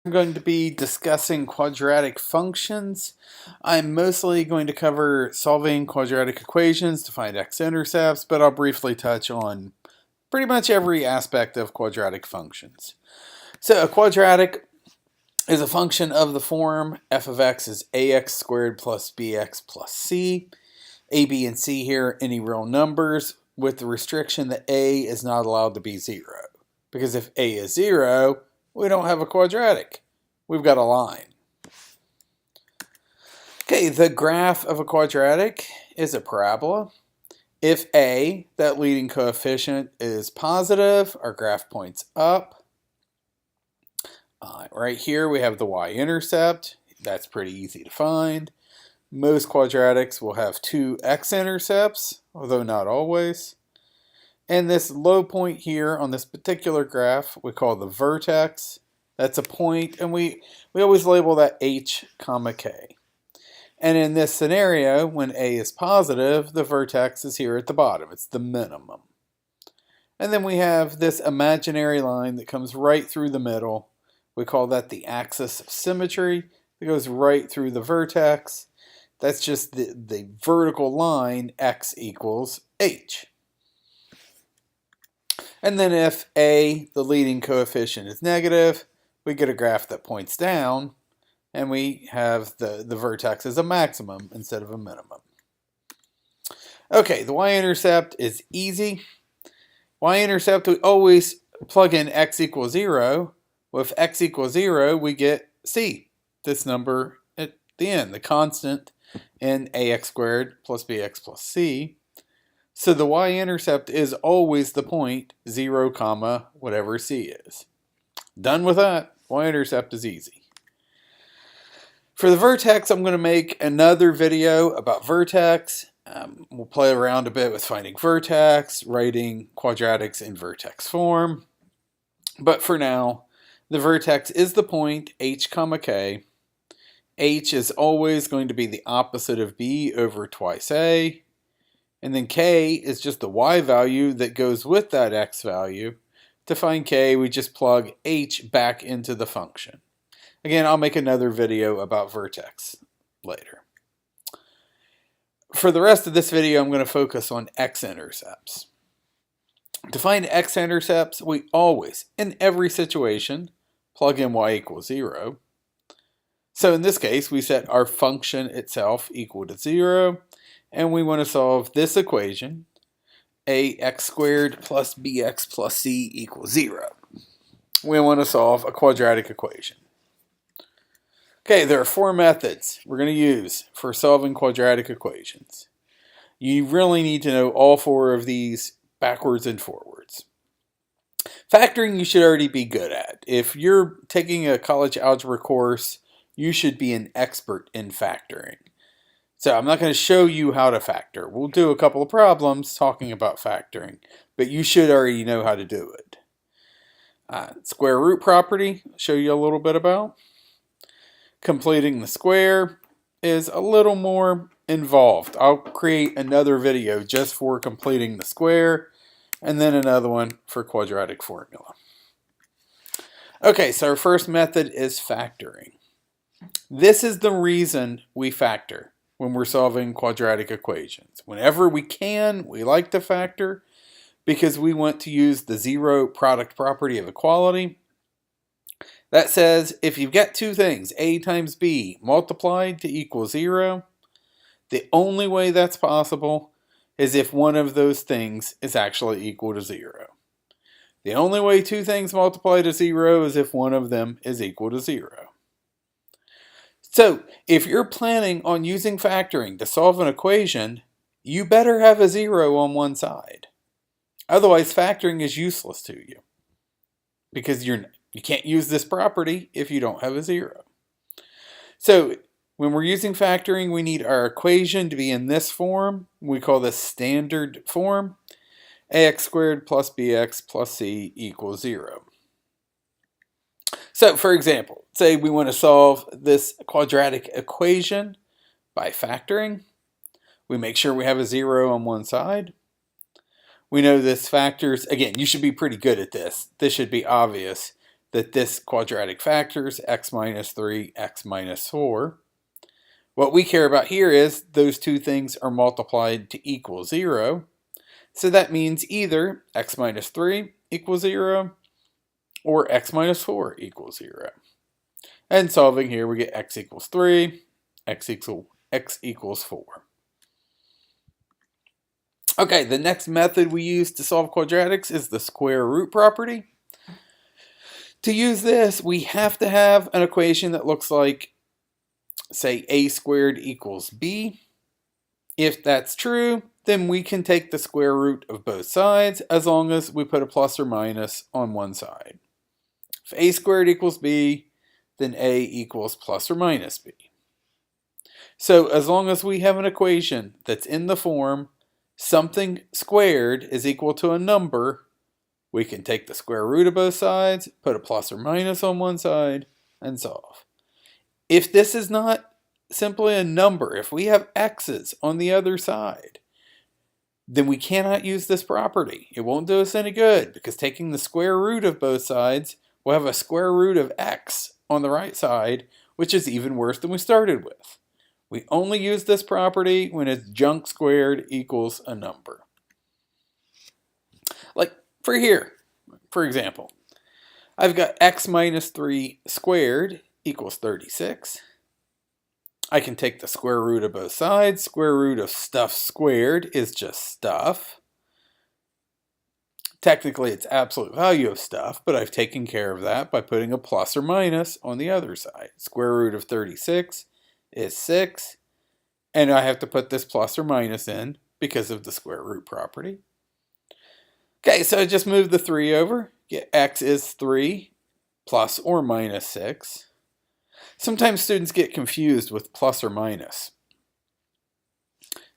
I'm going to be discussing quadratic functions. I'm mostly going to cover solving quadratic equations to find x-intercepts, but I'll briefly touch on pretty much every aspect of quadratic functions. So a quadratic is a function of the form f of x is ax squared plus bx plus c. A, b, and c here any real numbers with the restriction that a is not allowed to be 0. Because if a is 0, we don't have a quadratic. We've got a line. Okay, the graph of a quadratic is a parabola. If a, that leading coefficient, is positive, our graph points up. Right here we have the y-intercept. That's pretty easy to find. Most quadratics will have two x-intercepts, although not always. And this low point here on this particular graph we call the vertex. That's a point, and we always label that h comma k. And in this scenario, when a is positive, the vertex is here at the bottom. It's the minimum. And then we have this imaginary line that comes right through the middle. We call that the axis of symmetry. It goes right through the vertex. That's just the vertical line x equals h. And then if a, the leading coefficient, is negative, we get a graph that points down, and we have the vertex as a maximum instead of a minimum. Okay, the y-intercept is easy. Y-intercept, we always plug in x equals 0. With x equals 0, we get c, this number at the end, the constant in ax squared plus bx plus c. So the y-intercept is always the point 0 comma whatever c is. Done with that. Y-intercept is easy. For the vertex, I'm going to make another video about vertex. We'll play around a bit with finding vertex, writing quadratics in vertex form. But for now, the vertex is the point h comma k. H is always going to be the opposite of b over twice a. And then k is just the y value that goes with that x value. To find k, we just plug h back into the function. Again, I'll make another video about vertex later. For the rest of this video, I'm going to focus on x-intercepts. To find x-intercepts, we always, in every situation, plug in y equals 0. So in this case, we set our function itself equal to 0, and we want to solve this equation, ax squared plus bx plus c equals 0. We want to solve a quadratic equation. Okay, there are 4 methods we're going to use for solving quadratic equations. You really need to know all 4 of these backwards and forwards. Factoring you should already be good at. If you're taking a college algebra course, you should be an expert in factoring. So I'm not going to show you how to factor. We'll do a couple of problems talking about factoring, but you should already know how to do it. Square root property, I'll show you a little bit about. Completing the square is a little more involved. I'll create another video just for completing the square, and then another one for quadratic formula. Okay, so our first method is factoring. This is the reason we factor when we're solving quadratic equations. Whenever we can, we like to factor because we want to use the zero product property of equality. That says if you've got two things, a times b, multiplied to equal 0, the only way that's possible is if one of those things is actually equal to 0. The only way two things multiply to 0 is if one of them is equal to 0. So if you're planning on using factoring to solve an equation, you better have a 0 on one side. Otherwise, factoring is useless to you because you can't use this property if you don't have a 0. So when we're using factoring, we need our equation to be in this form. We call this standard form. Ax squared plus bx plus c equals 0. So for example, say we want to solve this quadratic equation by factoring. We make sure we have a 0 on one side. We know this factors, again, you should be pretty good at this. This should be obvious. that this quadratic factors x minus 3, x minus 4. What we care about here is those two things are multiplied to equal 0. So that means either x minus 3 equals 0 or x minus 4 equals 0. And solving here, we get x equals 3, x equals 4. Okay, the next method we use to solve quadratics is the square root property. To use this, we have to have an equation that looks like, say, a squared equals b. If that's true, then we can take the square root of both sides as long as we put a plus or minus on one side. If a squared equals b, then a equals plus or minus b. So as long as we have an equation that's in the form something squared is equal to a number, we can take the square root of both sides, put a plus or minus on one side, and solve. If this is not simply a number, if we have x's on the other side, then we cannot use this property. It won't do us any good because taking the square root of both sides, we'll have a square root of x on the right side, which is even worse than we started with. We only use this property when it's junk squared equals a number. Like for here, for example, I've got x minus 3 squared equals 36. I can take the square root of both sides. Square root of stuff squared is just stuff. Technically, it's absolute value of stuff, but I've taken care of that by putting a plus or minus on the other side. Square root of 36 is 6, and I have to put this plus or minus in because of the square root property. Okay, so I just move the 3 over. Get x is 3 plus or minus 6. Sometimes students get confused with plus or minus.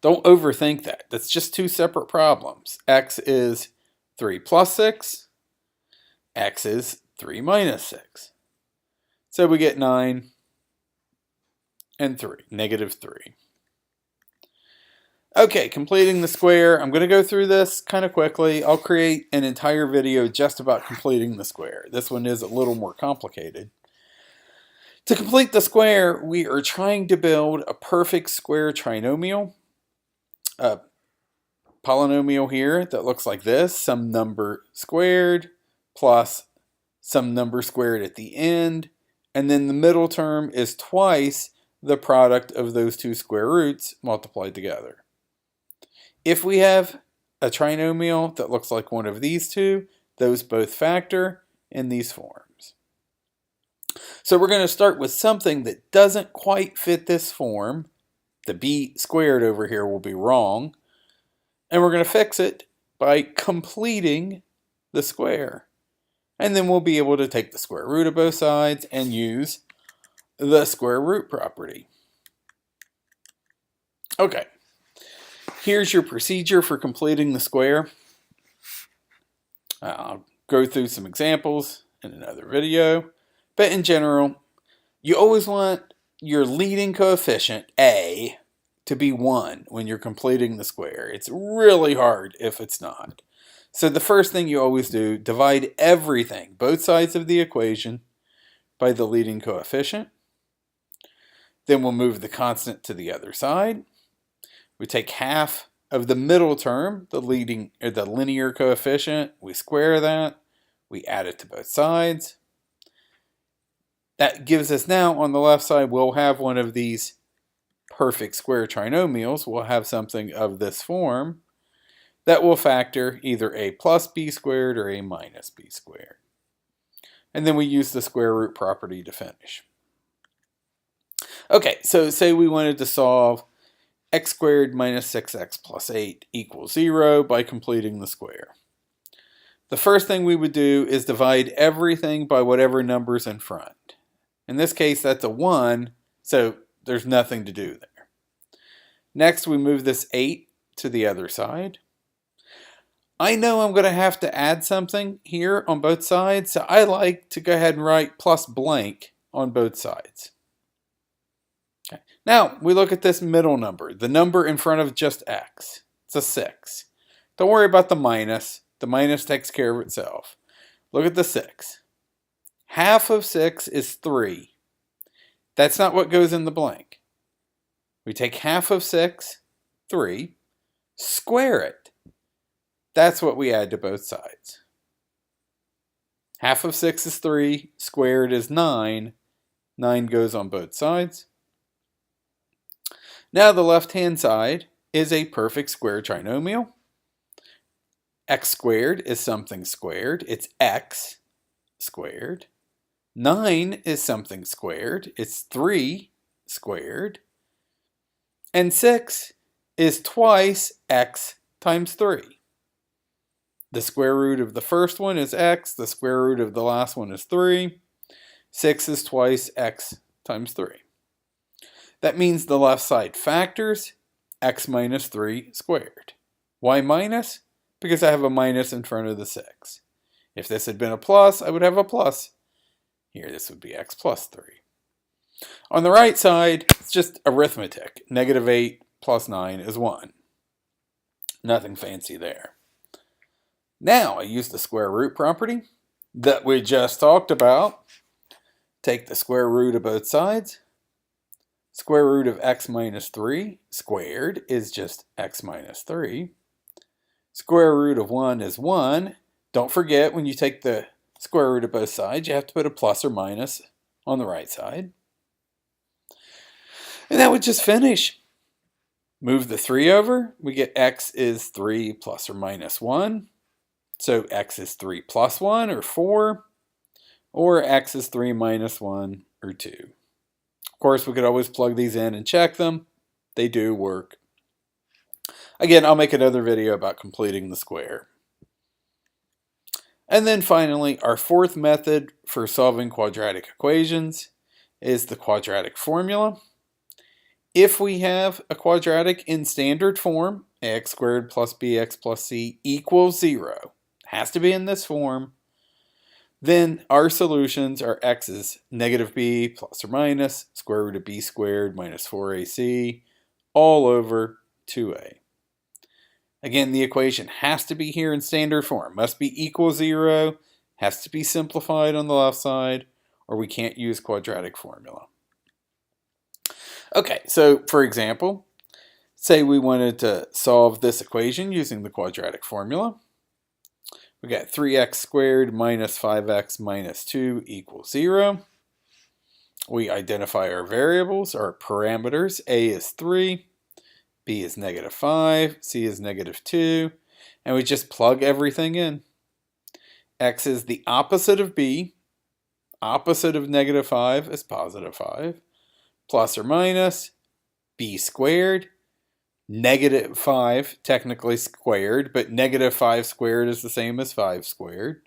Don't overthink that. That's just two separate problems. X is 3 plus 6. X is 3 minus 6. So we get 9 and 3, negative 3. Okay, completing the square. I'm going to go through this kind of quickly. I'll create an entire video just about completing the square. This one is a little more complicated. To complete the square, we are trying to build a perfect square trinomial. A polynomial here that looks like this, some number squared plus some number squared at the end, and then the middle term is twice the product of those two square roots multiplied together. If we have a trinomial that looks like one of these two, those both factor in these forms. So we're going to start with something that doesn't quite fit this form. The b squared over here will be wrong. And we're going to fix it by completing the square. And then we'll be able to take the square root of both sides and use the square root property. Okay, here's your procedure for completing the square. I'll go through some examples in another video. But in general, you always want your leading coefficient, a, to be 1 when you're completing the square. It's really hard if it's not. So the first thing you always do, divide everything, both sides of the equation, by the leading coefficient. Then we'll move the constant to the other side. We take half of the middle term, the linear coefficient, we square that, we add it to both sides. That gives us now, on the left side, we'll have one of these perfect square trinomials. We'll have something of this form that will factor either a plus b squared or a minus b squared. And then we use the square root property to finish. Okay, so say we wanted to solve x squared minus 6x plus 8 equals 0 by completing the square. The first thing we would do is divide everything by whatever number's in front. In this case, that's a 1, so there's nothing to do there. Next, we move this 8 to the other side. I know I'm going to have to add something here on both sides, so I like to go ahead and write plus blank on both sides. Okay. Now, we look at this middle number, the number in front of just x. It's a 6. Don't worry about the minus. The minus takes care of itself. Look at the 6. Half of 6 is 3. That's not what goes in the blank. We take half of 6, 3, square it. That's what we add to both sides. Half of 6 is 3, squared is 9. 9 goes on both sides. Now the left-hand side is a perfect square trinomial. X squared is something squared. It's x squared. 9 is something squared. It's 3 squared. And 6 is twice x times 3. The square root of the first one is x. The square root of the last one is 3. 6 is twice x times 3. That means the left side factors x minus 3 squared. Why minus? Because I have a minus in front of the 6. If this had been a plus, I would have a plus. Here, this would be x plus 3. On the right side, it's just arithmetic. Negative 8 plus 9 is 1. Nothing fancy there. Now, I use the square root property that we just talked about. Take the square root of both sides. Square root of x minus 3 squared is just x minus 3. Square root of 1 is 1. Don't forget, when you take the square root of both sides, you have to put a plus or minus on the right side. And that would just finish. Move the 3 over. We get x is 3 plus or minus 1. So x is 3 plus 1, or 4. Or x is 3 minus 1, or 2. Of course, we could always plug these in and check them. They do work. Again, I'll make another video about completing the square. And then finally, our fourth method for solving quadratic equations is the quadratic formula. If we have a quadratic in standard form, ax squared plus bx plus c equals 0, has to be in this form, then our solutions are x is negative b plus or minus square root of b squared minus 4ac all over 2a. Again, the equation has to be here in standard form. Must be equal 0, has to be simplified on the left side, or we can't use quadratic formula. Okay, so for example, say we wanted to solve this equation using the quadratic formula. We got 3x squared minus 5x minus 2 equals 0. We identify our variables, our parameters. A is 3, b is negative 5, c is negative 2, and we just plug everything in. X is the opposite of b. Opposite of negative 5 is positive 5. Plus or minus b squared. Negative 5, technically squared, but negative 5 squared is the same as 5 squared.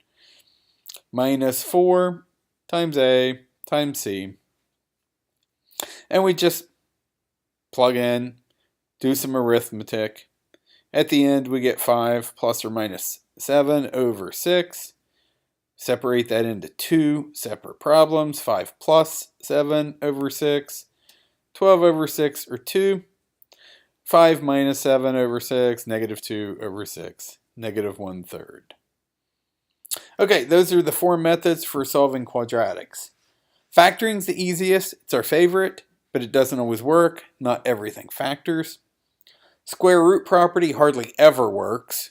Minus 4 times a times c. And we just plug in, do some arithmetic. At the end, we get 5 plus or minus 7 over 6. Separate that into two separate problems. 5 plus 7 over 6. 12 over 6, or 2. 5 minus 7 over 6, negative 2 over 6, negative 1/3. Okay, those are the four methods for solving quadratics. Factoring's the easiest. It's our favorite, but it doesn't always work. Not everything factors. Square root property hardly ever works.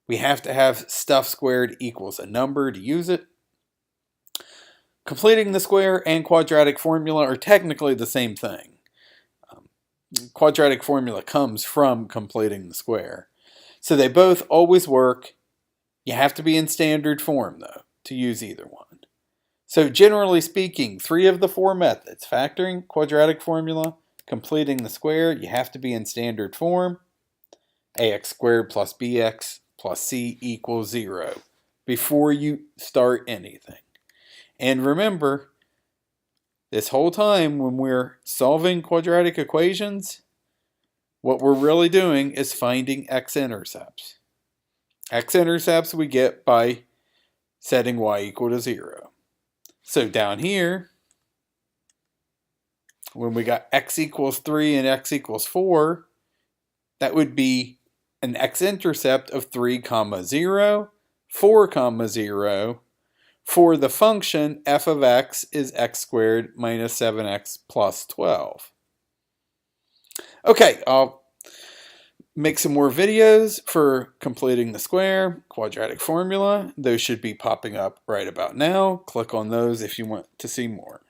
We have to have stuff squared equals a number to use it. Completing the square and quadratic formula are technically the same thing. Quadratic formula comes from completing the square. So they both always work. You have to be in standard form, though, to use either one. So generally speaking, 3 of the 4 methods, factoring, quadratic formula, completing the square, you have to be in standard form. Ax squared plus bx plus c equals 0 before you start anything. And remember, this whole time when we're solving quadratic equations, what we're really doing is finding x-intercepts. X-intercepts we get by setting y equal to 0. So down here, when we got x equals 3 and x equals 4, that would be an x-intercept of 3, 0, 4, 0, For the function, f of x is x squared minus 7x plus 12. Okay, I'll make some more videos for completing the square, quadratic formula. Those should be popping up right about now. Click on those if you want to see more.